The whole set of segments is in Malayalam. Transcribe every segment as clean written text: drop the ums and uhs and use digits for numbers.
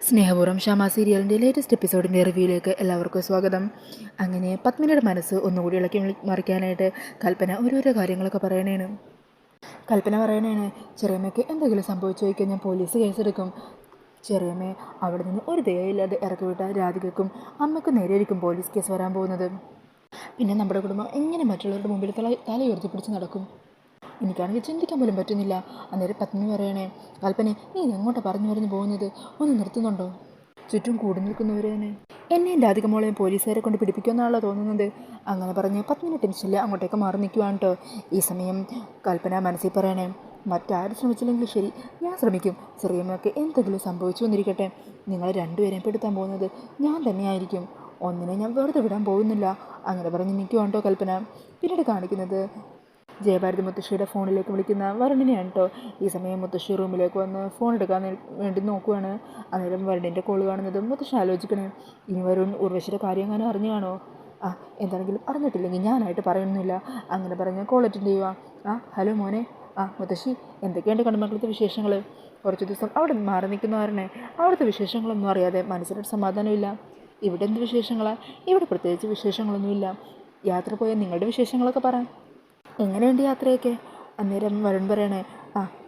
സ്നേഹപൂർവ്വം ഷമ സീരിയലിൻ്റെ ലേറ്റസ്റ്റ് എപ്പിസോഡിൻ്റെ റിവ്യൂയിലേക്ക് എല്ലാവർക്കും സ്വാഗതം. അങ്ങനെ പത്മിനിയുടെ മനസ്സ് ഒന്നുകൂടി ഇളക്കി മറിക്കാനായിട്ട് കൽപ്പന ഓരോരോ കാര്യങ്ങളൊക്കെ പറയണേണ്. കൽപ്പന പറയണേണ്, ചെറിയമ്മയ്ക്ക് എന്തെങ്കിലും സംഭവിച്ചു ചോദിക്കാൻ ഞാൻ പോലീസ് കേസെടുക്കും. ചെറിയമ്മയെ അവിടെ നിന്ന് ഒരു ദയയില്ലാതെ ഇറക്കി വിട്ട രാധികയ്ക്കും അമ്മയ്ക്കും നേരെയായിരിക്കും പോലീസ് കേസ് വരാൻ പോകുന്നത്. പിന്നെ നമ്മുടെ കുടുംബം എങ്ങനെ മറ്റുള്ളവരുടെ മുമ്പിൽ തല ഉയർത്തിപ്പിടിച്ച് നടക്കും? എനിക്കാണെങ്കിൽ ചിന്തിക്കാൻ പോലും പറ്റുന്നില്ല. അന്നേരം പത്മിനി പറയണേ, കൽപ്പന നീ എങ്ങോട്ടാണ് പറഞ്ഞു പോകുന്നത്? ഒന്ന് നിർത്തുന്നുണ്ടോ? ചുറ്റും കൂടി നിൽക്കുന്നവരെന്നെ എന്നെയും രാധിക മോളെയും പോലീസുകാരെ കൊണ്ട് പിടിപ്പിക്കുമെന്നാണല്ലോ തോന്നുന്നത്. അങ്ങനെ പറഞ്ഞ് പത്മിനി ടെൻഷനിൽ അങ്ങോട്ടേക്ക് മാറി നിൽക്കുവാണ് കേട്ടോ. ഈ സമയം കൽപ്പന മനസ്സിൽ പറയണേ, മറ്റാരും ശ്രമിച്ചില്ലെങ്കിൽ ശരി, ഞാൻ ശ്രമിക്കും. ചെറിയമ്മയൊക്കെ എന്തെങ്കിലും സംഭവിച്ചു വന്നിരിക്കട്ടെ, നിങ്ങൾ രണ്ടുപേരെയും പെടുത്താൻ പോകുന്നത് ഞാൻ തന്നെയായിരിക്കും. ഒന്നിനെ ഞാൻ വെറുതെ വിടാൻ പോകുന്നില്ല. അങ്ങനെ പറഞ്ഞ് നിൽക്കുവാണ് കേട്ടോ കൽപ്പന. പിന്നീട് കാണിക്കുന്നത് ജയഭാരതി മുത്തശ്ശിയുടെ ഫോണിലേക്ക് വിളിക്കുന്ന വരുണിനെയാണ് കേട്ടോ. ഈ സമയം മുത്തശ്ശി റൂമിലേക്ക് വന്ന് ഫോൺ എടുക്കാൻ വേണ്ടി നോക്കുവാണ്. അന്നേരം വരുണിൻ്റെ കോൾ കാണുന്നത് മുത്തശ്ശി ആലോചിക്കണേ, ഇനി വരുൺ ഉർവശിയുടെ കാര്യം അങ്ങനെ അറിഞ്ഞാണോ? എന്താണെങ്കിലും അറിഞ്ഞിട്ടില്ലെങ്കിൽ ഞാനായിട്ട് പറയുന്നില്ല. അങ്ങനെ പറഞ്ഞ് കോൾ അറ്റൻഡ് ചെയ്യുക. ഹലോ മോനെ. മുത്തശ്ശി, എന്തൊക്കെയുണ്ട് കണ്ണുമക്കളത്തെ വിശേഷങ്ങൾ? കുറച്ച് ദിവസം അവിടെ മാറി നിൽക്കുന്നവരണേ അവിടുത്തെ വിശേഷങ്ങളൊന്നും അറിയാതെ മനസ്സിനൊരു സമാധാനമില്ല. ഇവിടെ എന്ത് വിശേഷങ്ങളാണ്? ഇവിടെ പ്രത്യേകിച്ച് വിശേഷങ്ങളൊന്നുമില്ല. യാത്ര പോയ നിങ്ങളുടെ വിശേഷങ്ങളൊക്കെ പറയാം. എങ്ങനെയുണ്ട് യാത്രയൊക്കെ? അന്നേരം വരുൺ പറയണേ,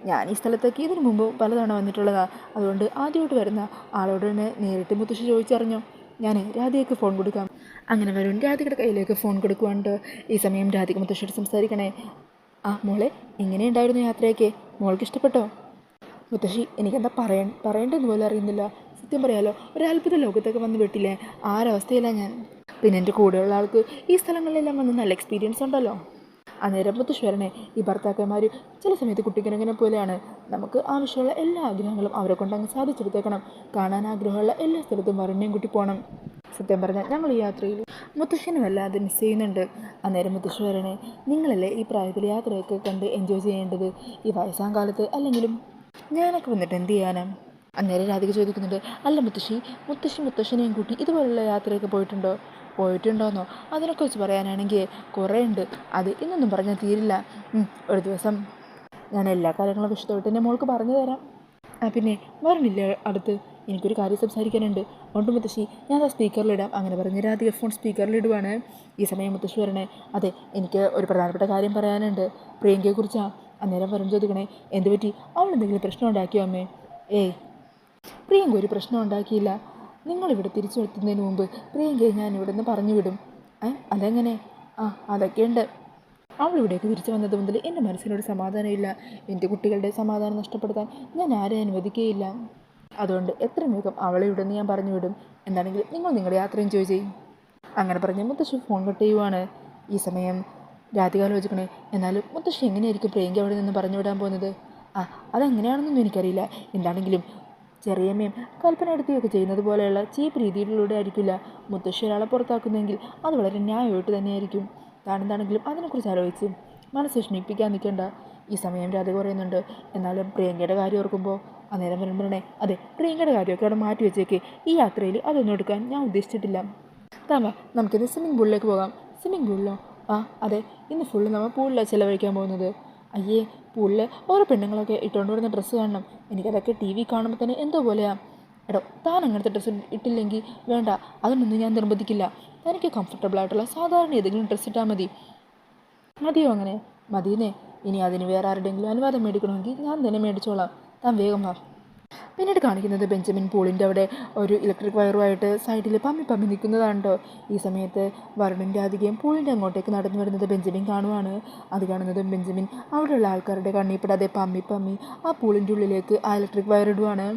ഞാൻ ഈ സ്ഥലത്തേക്ക് ഇതിനു മുമ്പ് പലതവണ വന്നിട്ടുള്ളതാണ്. അതുകൊണ്ട് ആദ്യമായിട്ട് വരുന്ന ആളോട് തന്നെ നേരിട്ട് മുത്തശ്ശി ചോദിച്ചറിഞ്ഞോ. ഞാൻ രാധികയ്ക്ക് ഫോൺ കൊടുക്കാം. അങ്ങനെ വരുൺ രാധികയുടെ കയ്യിലേക്ക് ഫോൺ കൊടുക്കുവാണ്ട്. ഈ സമയം രാധിക മുത്തശ്ശിയോട് സംസാരിക്കണേ, മോളെ, എങ്ങനെയുണ്ടായിരുന്നു യാത്രയൊക്കെ? മോൾക്ക് ഇഷ്ടപ്പെട്ടോ? മുത്തശ്ശി, എനിക്കെന്താ പറയേണ്ടതെന്ന് പോലും അറിയുന്നില്ല. സത്യം പറയാലോ, ഒരു അത്ഭുത ലോകത്തൊക്കെ വന്ന് വിട്ടില്ലേ, ആരവസ്ഥയില്ല ഞാൻ. പിന്നെ എൻ്റെ കൂടെയുള്ള ആൾക്ക് ഈ സ്ഥലങ്ങളിലെല്ലാം വന്ന് നല്ല എക്സ്പീരിയൻസ് ഉണ്ടല്ലോ. അന്നേരം മുത്തശ്വരനെ, ഈ ഭർത്താക്കന്മാർ ചില സമയത്ത് കുട്ടിക്കിണങ്ങനെ പോലെയാണ്. നമുക്ക് ആവശ്യമുള്ള എല്ലാ ആഗ്രഹങ്ങളും അവരെ കൊണ്ട് അങ്ങ് സാധിച്ചെടുത്തേക്കണം. കാണാൻ ആഗ്രഹമുള്ള എല്ലാ സ്ഥലത്തും വരുണിനെയും കൂട്ടി പോകണം. സത്യം പറഞ്ഞാൽ ഞങ്ങൾ ഈ യാത്രയിൽ മുത്തശ്ശിനെ വല്ലാതെ മിസ് ചെയ്യുന്നുണ്ട്. അന്നേരം മുത്തശ്വരനെ, നിങ്ങളല്ലേ ഈ പ്രായത്തിൽ യാത്രയൊക്കെ കണ്ട് എൻജോയ് ചെയ്യേണ്ടത്, ഈ വയസ്സാം കാലത്ത് അല്ലെങ്കിലും ഞാനൊക്കെ വന്നിട്ട് എന്ത് ചെയ്യാനാണ്? അന്നേരം രാധിക ചോദിക്കുന്നുണ്ട്, അല്ല മുത്തശ്ശനെയും കൂട്ടി ഇതുപോലുള്ള യാത്രയൊക്കെ പോയിട്ടുണ്ടോയെന്നോ? അതിനെക്കുറിച്ച് പറയാനാണെങ്കിൽ കുറേ ഉണ്ട്. അത് ഇന്നൊന്നും പറഞ്ഞാൽ തീരില്ല. ഒരു ദിവസം ഞാൻ എല്ലാ കാര്യങ്ങളും വിശദമായിട്ട് എൻ്റെ മോൾക്ക് പറഞ്ഞു തരാം. പിന്നെ വരണില്ല അടുത്ത്? എനിക്കൊരു കാര്യം സംസാരിക്കാനുണ്ട്. ഉണ്ട് മുത്തശ്ശി, ഞാൻ ആ സ്പീക്കറിലിടാം. അങ്ങനെ പറഞ്ഞ് രാധിക ഫോൺ സ്പീക്കറിലിടുവാണ്. ഈ സമയം മുത്തശ്ശി വരണേ, അതെ, എനിക്ക് ഒരു പ്രധാനപ്പെട്ട കാര്യം പറയാനുണ്ട്, പ്രിയങ്കയെക്കുറിച്ചാണ്. അന്നേരം വരും ചോദിക്കണേ, എന്ത് പറ്റി? അവൾ എന്തെങ്കിലും പ്രശ്നം ഉണ്ടാക്കിയോ അമ്മേ? ഏയ്, പ്രിയങ്ക ഒരു പ്രശ്നം ഉണ്ടാക്കിയില്ല. നിങ്ങളിവിടെ തിരിച്ചു എത്തുന്നതിന് മുമ്പ് പ്രിയങ്കയെ ഞാൻ ഇവിടെ നിന്ന് പറഞ്ഞു വിടും. അതെങ്ങനെ? അതൊക്കെയുണ്ട്. അവളിവിടേക്ക് തിരിച്ചു വന്നത് മുതൽ എൻ്റെ മനസ്സിനൊരു സമാധാനമില്ല. എൻ്റെ കുട്ടികളുടെ സമാധാനം നഷ്ടപ്പെടുത്താൻ ഞാൻ ആരെയും അനുവദിക്കുകയില്ല. അതുകൊണ്ട് എത്രയും വേഗം അവളെ ഇവിടെ നിന്ന് ഞാൻ പറഞ്ഞു വിടും. എന്താണെങ്കിലും നിങ്ങൾ നിങ്ങളുടെ യാത്ര എൻജോയ് ചെയ്യും. അങ്ങനെ പറഞ്ഞ് മുത്തശ്ശി ഫോൺ കട്ട് ചെയ്യുവാണ്. ഈ സമയം രാധിക ആലോചിക്കണേ, എന്നാലും മുത്തശ്ശി എങ്ങനെയായിരിക്കും പ്രിയങ്ക അവിടെ നിന്ന് പറഞ്ഞു വിടാൻ പോകുന്നത്? അതെങ്ങനെയാണെന്നൊന്നും എനിക്കറിയില്ല. എന്താണെങ്കിലും ചെറിയമ്മയും കൽപ്പന എടുക്കുകയൊക്കെ ചെയ്യുന്നത് പോലെയുള്ള ചീപ്പ് രീതിയിലൂടെ ആയിരിക്കില്ല മുത്തശ്ശി ഒരാളെ പുറത്താക്കുന്നതെങ്കിൽ അത് വളരെ ന്യായമായിട്ട് തന്നെയായിരിക്കും. താനെന്താണെങ്കിലും അതിനെക്കുറിച്ച് ആലോചിച്ച് മനസ്സ് വിഷമിപ്പിക്കാൻ നിൽക്കേണ്ട. ഈ സമയം രാധ പറയുന്നുണ്ട്, എന്നാലും പ്രിയങ്കയുടെ കാര്യം ഓർക്കുമ്പോൾ അന്നേരം പറയണേ, അതെ, പ്രിയങ്കയുടെ കാര്യമൊക്കെ അവിടെ മാറ്റി വെച്ചേക്ക്. ഈ യാത്രയിൽ അതൊന്നും എടുക്കാൻ ഞാൻ ഉദ്ദേശിച്ചിട്ടില്ല. താമ, നമുക്കിന്ന് സ്വിമ്മിംഗ് പൂളിലേക്ക് പോകാം. സ്വിമ്മിംഗ് പൂളിലോ? അതെ, ഇന്ന് ഫുള്ള് നമ്മൾ പൂളിലാണ് ചിലവഴിക്കാൻ പോകുന്നത്. അയ്യേ, പൂളിൽ ഓരോ പെണ്ണുങ്ങളൊക്കെ ഇട്ടുകൊണ്ട് വരുന്ന ഡ്രസ്സ് കാണണം. എനിക്കതൊക്കെ TV കാണുമ്പോൾ തന്നെ എന്തോ പോലെയാണ്. എടോ, താൻ അങ്ങനത്തെ ഡ്രസ്സ് ഇട്ടില്ലെങ്കിൽ വേണ്ട, അതിനൊന്നും ഞാൻ നിർബന്ധിക്കില്ല. തനിക്ക് കംഫർട്ടബിളായിട്ടുള്ള സാധാരണ ഏതെങ്കിലും ഡ്രസ്സ് ഇട്ടാൽ മതിയോ? അങ്ങനെ മതിയെന്നേ. ഇനി അതിന് വേറെ ആരുടെയെങ്കിലും അനുവാദം മേടിക്കണമെങ്കിൽ ഞാൻ തന്നെ മേടിച്ചോളാം. താൻ വേഗം വാ. പിന്നീട് കാണിക്കുന്നത് ബെഞ്ചമിൻ പൂളിൻ്റെ അവിടെ ഒരു ഇലക്ട്രിക് വയറുമായിട്ട് സൈഡിൽ പമ്മി നിൽക്കുന്നതാണ് കേട്ടോ. ഈ സമയത്ത് വരുണിൻ്റെ അധികം പൂളിൻ്റെ അങ്ങോട്ടേക്ക് നടന്നു വരുന്നത് ബെഞ്ചമിൻ കാണുവാണ്. അത് കാണുന്നതും ബെഞ്ചമിൻ അവിടെയുള്ള ആൾക്കാരുടെ കണ്ണിപ്പെടാതെ പമ്മി ആ പൂളിൻ്റെ ഉള്ളിലേക്ക് ആ ഇലക്ട്രിക് വയർ ഇടുവാണ്.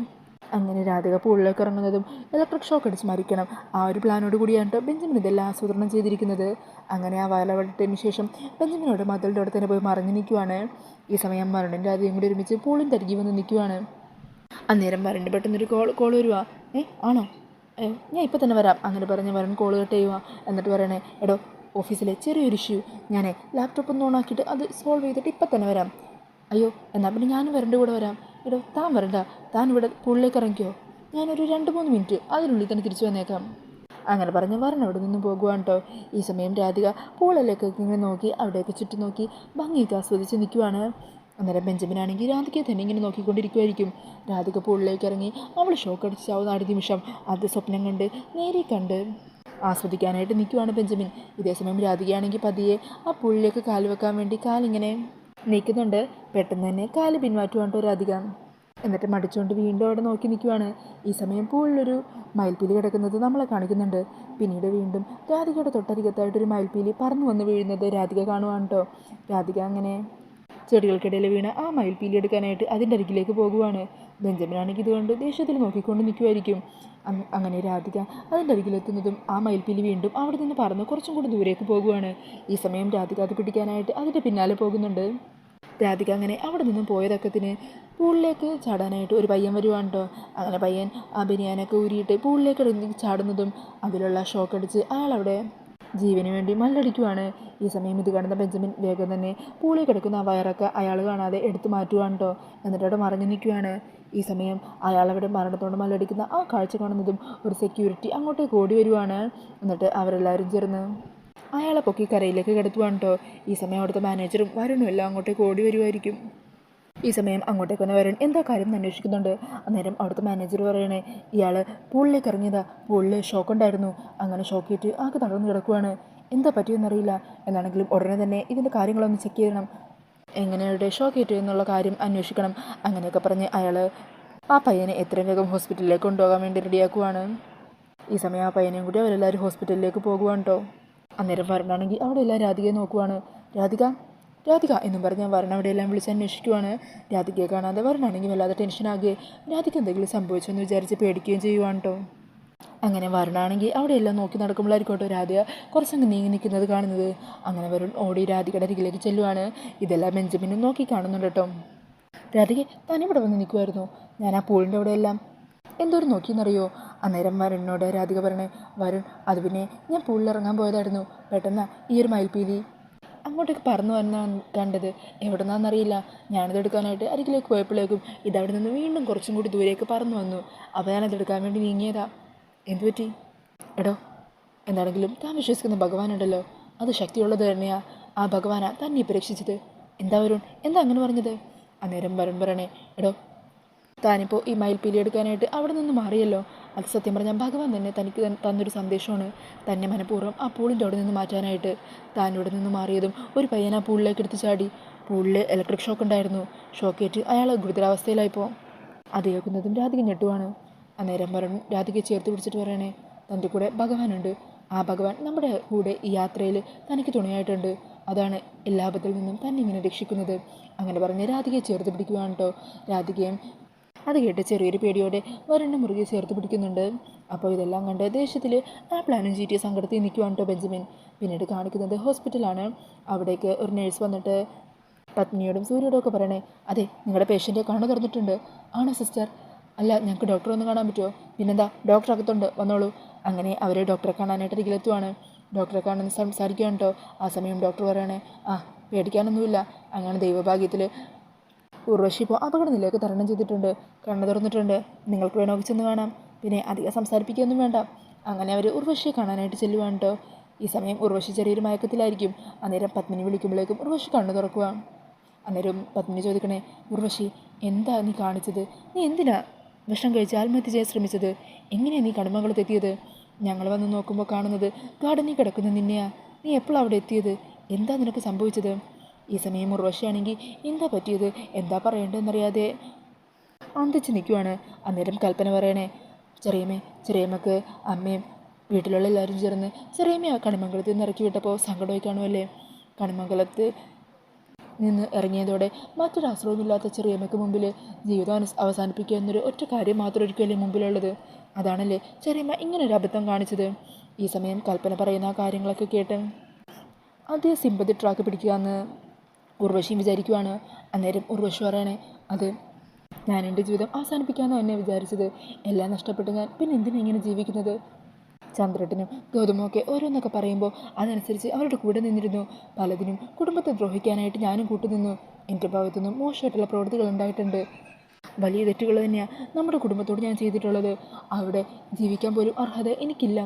അങ്ങനെ രാധിക പൂളിലേക്ക് ഇറങ്ങുന്നതും ഇലക്ട്രിക് ഷോക്ക് അടിച്ച് മരിക്കണം, ആ ഒരു പ്ലാനോട് കൂടിയാണ് ബെഞ്ചമിൻ ഇതെല്ലാം ആസൂത്രണം ചെയ്തിരിക്കുന്നത്. അങ്ങനെ ആ വയലവിട്ടതിന് ശേഷം ബെഞ്ചമിനോട് മതിലിൻ്റെ അവിടെ തന്നെ പോയി മറിഞ്ഞു നിൽക്കുവാണ്. ഈ സമയം വരുണിൻ്റെ അധികം കൂടി ഒരുമിച്ച് പൂളിൻ്റെ അരികെ വന്ന് നിൽക്കുവാണ്. അന്നേരം വരുണിൻ്റെ പെട്ടെന്നൊരു കോൾ വരുവാ. ആണോ? ഞാൻ ഇപ്പം തന്നെ വരാം. അങ്ങനെ പറഞ്ഞ് വരുൺ കോൾ കട്ട് ചെയ്യുക. എന്നിട്ട് പറയണേ, എടോ, ഓഫീസിലെ ചെറിയൊരു ഇഷ്യൂ, ഞാൻ ലാപ്ടോപ്പ് ഒന്ന് ഓണാക്കിയിട്ട് അത് സോൾവ് ചെയ്തിട്ട് ഇപ്പം തന്നെ വരാം. അയ്യോ, എന്നാൽ പിന്നെ ഞാനും വരൻ്റെ കൂടെ വരാം. എടോ, താൻ വരണ്ട, താൻ ഇവിടെ പൂളിലേക്ക് ഇറങ്ങിക്കോ. ഞാനൊരു 2-3 മിനിറ്റ് അതിനുള്ളിൽ തന്നെ തിരിച്ചു വന്നേക്കാം. അങ്ങനെ പറഞ്ഞ് വരൻ അവിടെ നിന്ന് പോകുവാണ് കേട്ടോ. ഈ സമയം രാധിക പൂളിലേക്ക് ഇങ്ങനെ നോക്കി അവിടെയൊക്കെ ചുറ്റും നോക്കി ഭംഗിയൊക്കെ ആസ്വദിച്ച് നിൽക്കുവാണ്. അന്നേരം ബെഞ്ചമിനാണെങ്കിൽ രാധികയെ തന്നെ ഇങ്ങനെ നോക്കിക്കൊണ്ടിരിക്കുമായിരിക്കും. രാധിക പൂളിലേക്ക് ഇറങ്ങി അവൾ ഷോക്ക് അടിച്ച് ചാവുന്ന അടുത്ത നിമിഷം അത് സ്വപ്നം കണ്ട് നേരെ കണ്ട് ആസ്വദിക്കാനായിട്ട് നിൽക്കുവാണ് ബെഞ്ചമിൻ. ഇതേസമയം രാധികയാണെങ്കിൽ പതിയെ ആ പൂളിലേക്ക് കാല് വെക്കാൻ വേണ്ടി കാലിങ്ങനെ നീക്കുന്നുണ്ട്. പെട്ടെന്ന് തന്നെ കാല് പിന്മാറ്റുവാണ്ടോ രാധിക. എന്നിട്ട് മടിച്ചുകൊണ്ട് വീണ്ടും അവിടെ നോക്കി നിൽക്കുവാണ്. ഈ സമയം പൂളിലൊരു മയിൽപ്പീലി കിടക്കുന്നത് നമ്മളെ കാണിക്കുന്നുണ്ട്. പിന്നീട് വീണ്ടും രാധികയുടെ തൊട്ടരികത്തായിട്ടൊരു മയിൽപ്പീലി പറന്നു വന്ന് വീഴുന്നത് രാധിക കാണുവാണ് കേട്ടോ. രാധിക അങ്ങനെ ചെടികൾക്കിടയിൽ വീണ ആ മയിൽപ്പീലി എടുക്കാനായിട്ട് അതിൻ്റെ അരികിലേക്ക് പോകുവാണ്. ബെഞ്ചമിനാണെങ്കിൽ ഇതുകൊണ്ട് ദേഷ്യത്തിൽ നോക്കിക്കൊണ്ട് നിൽക്കുമായിരിക്കും. അങ്ങനെ രാധിക അതിൻ്റെ അരികിലെത്തുന്നതും ആ മയിൽപ്പീലി വീണ്ടും അവിടെ നിന്ന് പറന്ന് കുറച്ചും കൂടി ദൂരേക്ക് പോകുവാണ്. ഈ സമയം രാധിക അത് പിടിക്കാനായിട്ട് അതിൻ്റെ പിന്നാലെ പോകുന്നുണ്ട്. രാധിക അങ്ങനെ അവിടെ നിന്നും പോയതക്കത്തിന് പൂളിലേക്ക് ചാടാനായിട്ട് ഒരു പയ്യൻ വരുവാണ് കേട്ടോ. അങ്ങനെ പയ്യൻ ആ ബനിയാനൊക്കെ ഊരിയിട്ട് പൂളിലേക്ക് ഇറങ്ങി ചാടുന്നതും അതിലുള്ള ഷോക്കടിച്ച് അയാളവിടെ ജീവന് വേണ്ടി മല്ലടിക്കുവാണ്. ഈ സമയം ഇത് കാണുന്ന ബെഞ്ചമിൻ വേഗം തന്നെ പൂളിൽ കിടക്കുന്ന ആ വയറൊക്കെ അയാൾ കാണാതെ എടുത്തു മാറ്റുവാണ് കേട്ടോ. എന്നിട്ട് അവിടെ മറഞ്ഞു നിൽക്കുവാണ്. ഈ സമയം അയാളവിടെ മരണത്തോട് മല്ലടിക്കുന്ന ആ കാഴ്ച കാണുന്നതും ഒരു സെക്യൂരിറ്റി അങ്ങോട്ടേക്ക് ഓടി വരുവാണ്. എന്നിട്ട് അവരെല്ലാവരും ചേർന്ന് അയാളെ പൊക്കി കരയിലേക്ക് കിടത്തുവാണ് കേട്ടോ. ഈ സമയം അവിടുത്തെ മാനേജറും വരുണും എല്ലാം അങ്ങോട്ടേക്ക് ഓടി വരുമായിരിക്കും. ഈ സമയം അങ്ങോട്ടേക്ക് വന്ന് വരൻ എന്താ കാര്യം എന്ന് അന്വേഷിക്കുന്നുണ്ട്. അന്നേരം അവിടുത്തെ മാനേജർ പറയണേ ഇയാൾ പൂളിലേക്ക് ഇറങ്ങിയതാ, പൂളിൽ ഷോക്കുണ്ടായിരുന്നു, അങ്ങനെ ഷോക്കേറ്റ് ആകെ തളർന്ന് കിടക്കുവാണ്, എന്താ പറ്റിയെന്നറിയില്ല, എന്നാണെങ്കിലും ഉടനെ തന്നെ ഇതിൻ്റെ കാര്യങ്ങളൊന്ന് ചെക്ക് ചെയ്യണം, എങ്ങനെയുടെ ഷോക്കേറ്റ് എന്നുള്ള കാര്യം അന്വേഷിക്കണം. അങ്ങനെയൊക്കെ പറഞ്ഞ് അയാൾ ആ പയ്യനെ എത്രയും വേഗം ഹോസ്പിറ്റലിലേക്ക് കൊണ്ടുപോകാൻ വേണ്ടി റെഡിയാക്കുവാണ്. ഈ സമയം ആ പയ്യനെയും കൂടി അവരെല്ലാവരും ഹോസ്പിറ്റലിലേക്ക് പോകുവാണ് കേട്ടോ. അന്നേരം വരണാണെങ്കിൽ അവിടെ എല്ലാം രാധികയെ നോക്കുവാണ്. രാധിക രാധിക എന്നും പറഞ്ഞ് വരണ അവിടെയെല്ലാം വിളിച്ച് അന്വേഷിക്കുവാണ്. രാധികയെ കാണാതെ വരണാണെങ്കിൽ വല്ലാതെ ടെൻഷനാകുകയും രാധിക എന്തെങ്കിലും സംഭവിച്ചെന്ന് വിചാരിച്ച് പേടിക്കുകയും ചെയ്യുവാണ് കേട്ടോ. അങ്ങനെ വരണാണെങ്കിൽ അവിടെയെല്ലാം നോക്കി നടക്കുമ്പോഴായിരിക്കോട്ടോ രാധിക കുറച്ചങ്ങ് നീങ്ങി നിൽക്കുന്നത് കാണുന്നത്. അങ്ങനെ വരുൺ ഓടി രാധികയുടെ അരികിലേക്ക് ചെല്ലുവാണ്. ഇതെല്ലാം ബെഞ്ചമിനും നോക്കി കാണുന്നുണ്ട് കേട്ടോ. രാധിക തനിവിടെ വന്ന് നിൽക്കുമായിരുന്നു, ഞാൻ ആ പൂളിൻ്റെ അവിടെയെല്ലാം എന്തോരം നോക്കിയെന്നറിയോ. അന്നേരം വരുണിനോട് രാധിക പറഞ്ഞേ വരുൺ അത് പിന്നെ ഞാൻ പൂളിലിറങ്ങാൻ പോയതായിരുന്നു, പെട്ടെന്ന് ഈ ഒരു മയിൽപ്പീലി അങ്ങോട്ടേക്ക് പറന്നു വന്നാണ് കണ്ടത്, എവിടെ നിന്നാണെന്നറിയില്ല, ഞാനത് എടുക്കാനായിട്ട് അരികിലേക്ക് പോയപ്പോഴേക്കും ഇതവിടെ നിന്ന് വീണ്ടും കുറച്ചും കൂടി ദൂരേക്ക് പറന്നു വന്നു, അപ്പോൾ ഞാനതെടുക്കാൻ വേണ്ടി നീങ്ങിയതാ. എന്തുപറ്റി എടോ, എന്താണെങ്കിലും താൻ വിശ്വസിക്കുന്ന ഭഗവാനുണ്ടല്ലോ, അത് ശക്തിയുള്ളത് തന്നെയാ, ആ ഭഗവാനാ തന്നെ ഇപ്പോൾ രക്ഷിച്ചത്. എന്താ വരുൺ, എന്താ അങ്ങനെ പറഞ്ഞത്? അന്നേരം വരുൺ പറയണേ എടോ, താനിപ്പോൾ ഈ മയിൽപ്പീലി എടുക്കാനായിട്ട് അവിടെ നിന്ന് മാറിയല്ലോ, അത് സത്യം പറഞ്ഞാൽ ഭഗവാൻ തന്നെ തനിക്ക് തന്നൊരു സന്ദേശമാണ്, തന്നെ മനഃപൂർവ്വം ആ പൂളിൻ്റെ അവിടെ നിന്ന് മാറ്റാനായിട്ട്. താൻ ഇവിടെ നിന്ന് മാറിയതും ഒരു പയ്യൻ ആ പൂളിലേക്ക് എടുത്ത് ചാടി, പൂളിൽ ഇലക്ട്രിക് ഷോക്ക് ഉണ്ടായിരുന്നു, ഷോക്കേറ്റ് അയാൾ ഗുരുതരാവസ്ഥയിലായിപ്പോൾ. അത് കേൾക്കുന്നതും രാധിക ഞെട്ടുവാണ്. അന്നേരം പറഞ്ഞു രാധികയെ ചേർത്ത് പിടിച്ചിട്ട് പറയണേ തൻ്റെ കൂടെ ഭഗവാനുണ്ട്, ആ ഭഗവാൻ നമ്മുടെ കൂടെ ഈ യാത്രയിൽ തനിക്ക് തുണയായിട്ടുണ്ട്, അതാണ് എല്ലാ ആപത്തിൽ നിന്നും തന്നെ ഇങ്ങനെ രക്ഷിക്കുന്നത്. അങ്ങനെ പറഞ്ഞ് രാധികയെ ചേർത്ത് പിടിക്കുവാണ് കേട്ടോ. രാധികയും അത് കേട്ട് ചെറിയൊരു പേടിയോടെ വരുണിനെ മുറുകെ ചേർത്ത് പിടിക്കുന്നുണ്ട്. അപ്പോൾ ഇതെല്ലാം കണ്ട് ദേഷ്യത്തിൽ ആ പ്ലാനും ചീറ്റിയ സങ്കടത്തിൽ നിൽക്കുവാണ് കേട്ടോ ബെഞ്ചമിൻ. പിന്നീട് കാണിക്കുന്നത് ഹോസ്പിറ്റലാണ്. അവിടേക്ക് ഒരു നേഴ്സ് വന്നിട്ട് പത്നിയോടും സൂര്യയോടും ഒക്കെ പറയണേ അതെ നിങ്ങളുടെ പേഷ്യൻ്റെ കണ്ണ് തുറന്നിട്ടുണ്ട്. ആണോ സിസ്റ്റർ? അല്ല ഞങ്ങൾക്ക് ഡോക്ടറെ ഒന്ന് കാണാൻ പറ്റുമോ? പിന്നെന്താ ഡോക്ടർ അകത്തുണ്ട്, വന്നോളൂ. അങ്ങനെ അവർ ഡോക്ടറെ കാണാനായിട്ട് അരികിലെത്തുവാണ്. ഡോക്ടറെ കാണുന്ന സംസാരിക്കുകയാണ് കേട്ടോ. ആ സമയം ഡോക്ടർ പറയണേ ആ പേടിക്കാനൊന്നുമില്ല, അങ്ങനെ ദൈവഭാഗ്യത്തിൽ ഉർവശി ഇപ്പോൾ അപകടനിലയൊക്കെ തരണം ചെയ്തിട്ടുണ്ട്, കണ്ണു തുറന്നിട്ടുണ്ട്, നിങ്ങൾക്ക് വേണമെങ്കിൽ ചെന്ന് കാണാം, പിന്നെ അധികം സംസാരിപ്പിക്കുകയൊന്നും വേണ്ട. അങ്ങനെ അവർ ഉർവശിയെ കാണാനായിട്ട് ചെല്ലുവാണ് കേട്ടോ. ഈ സമയം ഉർവശി ചെറിയൊരു മയക്കത്തിലായിരിക്കും. അന്നേരം പത്മിനി വിളിക്കുമ്പോഴേക്കും ഉർവശി കണ്ണു തുറക്കുക. അന്നേരം പത്മിനി ചോദിക്കണേ ഉർവശി എന്താ നീ കാണിച്ചത്? നീ എന്തിനാ വിഷം കഴിച്ച് ആത്മഹത്യ ചെയ്യാൻ ശ്രമിച്ചത്? എങ്ങനെയാണ് നീ കടുമംഗലത്തെത്തിയത്? ഞങ്ങൾ വന്ന് നോക്കുമ്പോൾ കാണുന്നത് ഗാർഡനിൽ കിടക്കുന്ന നിന്നെയാ. നീ എപ്പോഴാണ് അവിടെ എത്തിയത്? എന്താ നിനക്ക് സംഭവിച്ചത്? ഈ സമയം ഉർവശിയാണെങ്കിൽ എന്താ പറ്റിയത്, എന്താ പറയേണ്ടതെന്നറിയാതെ അന്തിച്ച് നിൽക്കുവാണ്. അന്നേരം കൽപ്പന പറയണേ ചെറിയമ്മക്ക് അമ്മയും വീട്ടിലുള്ള എല്ലാവരും ചേർന്ന് ചെറിയമ്മ കണിമംഗലത്ത് നിന്ന് ഇറക്കി വിട്ടപ്പോൾ സങ്കടമായി കാണുമല്ലേ. കണിമംഗലത്ത് നിന്ന് ഇറങ്ങിയതോടെ മറ്റൊരാശ്രയമില്ലാത്ത ചെറിയമ്മയ്ക്ക് മുമ്പിൽ ജീവിതം അവസാനിപ്പിക്കുക എന്നൊരു ഒറ്റ കാര്യം മാത്രമായിരിക്കുമല്ലേ മുമ്പിലുള്ളത്. അതാണല്ലേ ചെറിയമ്മ ഇങ്ങനൊരു അബദ്ധം കാണിച്ചത്. ഈ സമയം കൽപ്പന പറയുന്ന ആ കാര്യങ്ങളൊക്കെ കേട്ട് അതേ സിമ്പതി ട്രാക്ക് പിടിക്കുക എന്ന് ഉർവശിയും വിചാരിക്കുവാണ്. അന്നേരം ഉർവശി പറയണേ അത് ഞാൻ എൻ്റെ ജീവിതം അവസാനിപ്പിക്കാമെന്ന് എന്നെ വിചാരിച്ചത്, എല്ലാം നഷ്ടപ്പെട്ട് ഞാൻ പിന്നെ എന്തിനാ ഇങ്ങനെ ജീവിക്കുന്നത്? ചന്ദ്രട്ടനും ഗൗതമൊക്കെ ഓരോന്നൊക്കെ പറയുമ്പോൾ അതനുസരിച്ച് അവരുടെ കൂടെ നിന്നിരുന്നു. പലതിനും കുടുംബത്തെ ദ്രോഹിക്കാനായിട്ട് ഞാനും കൂട്ടുനിന്നു. എൻ്റെ ഭാഗത്തുനിന്നും മോശമായിട്ടുള്ള പ്രവൃത്തികൾ ഉണ്ടായിട്ടുണ്ട്. വലിയ തെറ്റുകൾ തന്നെയാണ് നമ്മുടെ കുടുംബത്തോട് ഞാൻ ചെയ്തിട്ടുള്ളത്. അവിടെ ജീവിക്കാൻ പോലും അർഹത എനിക്കില്ല.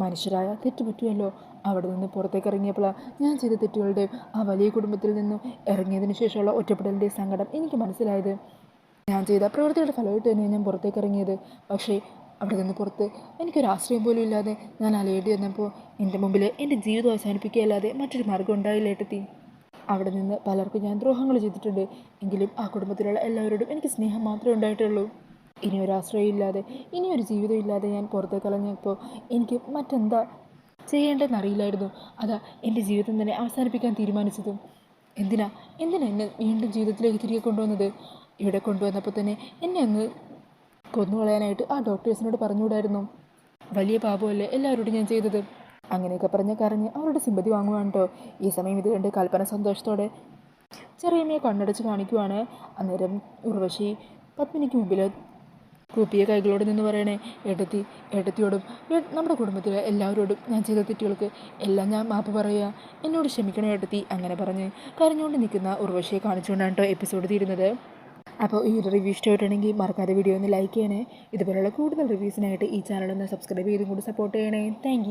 മനുഷ്യരായ തെറ്റ് പറ്റുമല്ലോ. അവിടെ നിന്ന് പുറത്തേക്ക് ഇറങ്ങിയപ്പോഴാണ് ഞാൻ ചെയ്ത തെറ്റുകളുടെ ആ വലിയ കുടുംബത്തിൽ നിന്നും ഇറങ്ങിയതിന് ശേഷമുള്ള ഒറ്റപ്പെടലിൻ്റെ സങ്കടം എനിക്ക് മനസ്സിലായത്. ഞാൻ ചെയ്ത പ്രവൃത്തിയുടെ ഫലമായിട്ട് തന്നെ ഞാൻ പുറത്തേക്ക് ഇറങ്ങിയത്. പക്ഷേ അവിടെ നിന്ന് പുറത്ത് എനിക്കൊരു ആശ്രയം പോലും ഇല്ലാതെ ഞാൻ അലയേണ്ടി വന്നപ്പോൾ എൻ്റെ മുമ്പിൽ എൻ്റെ ജീവിതം അവസാനിപ്പിക്കുകയല്ലാതെ മറ്റൊരു മാർഗ്ഗം ഉണ്ടായില്ല ഏട്ടത്തി. അവിടെ നിന്ന് പലർക്കും ഞാൻ ദ്രോഹങ്ങൾ ചെയ്തിട്ടുണ്ട്. എങ്കിലും ആ കുടുംബത്തിലുള്ള എല്ലാവരോടും എനിക്ക് സ്നേഹം മാത്രമേ ഉണ്ടായിട്ടുള്ളൂ. ഇനിയൊരു ആശ്രയം ഇല്ലാതെ, ഇനിയൊരു ജീവിതം ഇല്ലാതെ ഞാൻ പുറത്തേക്ക് ഇറങ്ങിയപ്പോൾ എനിക്ക് മറ്റെന്താ ചെയ്യേണ്ടതെന്ന് അറിയില്ലായിരുന്നു. അതാ എൻ്റെ ജീവിതം തന്നെ അവസാനിപ്പിക്കാൻ തീരുമാനിച്ചതും. എന്തിനാ എന്നെ വീണ്ടും ജീവിതത്തിലേക്ക് തിരികെ കൊണ്ടുവന്നത്? ഇവിടെ കൊണ്ടുവന്നപ്പോൾ തന്നെ എന്നെ അങ്ങ് കൊന്നുകളയാനായിട്ട് ആ ഡോക്ടേഴ്സിനോട് പറഞ്ഞുകൂടായിരുന്നു? വലിയ പാപമല്ലേ എല്ലാവരോടും ഞാൻ ചെയ്തത്? അങ്ങനെയൊക്കെ പറഞ്ഞ് കരഞ്ഞ് അവരുടെ സിമ്പതി വാങ്ങുവാണ് കേട്ടോ. ഈ സമയം ഇത് കണ്ട് കൽപ്പന സന്തോഷത്തോടെ ചെറിയമ്മയെ കണ്ണടച്ച് കാണിക്കുവാണ്. അന്നേരം ഉർവശി പത്മിനിക്ക് മുമ്പിൽ കൂപ്പിയ കൈകളോട് നിന്ന് പറയണേ, ഏട്ടത്തിയോടും നമ്മുടെ കുടുംബത്തിലെ എല്ലാവരോടും ഞാൻ ചെയ്ത തെറ്റുകൾക്ക് എല്ലാം ഞാൻ മാപ്പ് പറയുക, എന്നോട് ക്ഷമിക്കണം ഏട്ടത്തി. അങ്ങനെ പറഞ്ഞ് കരഞ്ഞുകൊണ്ട് നിൽക്കുന്ന ഉർവശിയെ കാണിച്ചുകൊണ്ടാണ് കേട്ടോ എപ്പിസോഡ് തീരുന്നത്. അപ്പോൾ ഈ ഒരു റിവ്യൂ ഇഷ്ടമായിട്ടുണ്ടെങ്കിൽ മറക്കാതെ വീഡിയോ ഒന്ന് ലൈക്ക് ചെയ്യണേ. ഇതുപോലുള്ള കൂടുതൽ റിവ്യൂസിനായിട്ട് ഈ ചാനലൊന്ന് സബ്സ്ക്രൈബ് ചെയ്തും കൂടി സപ്പോർട്ട് ചെയ്യണേ. താങ്ക്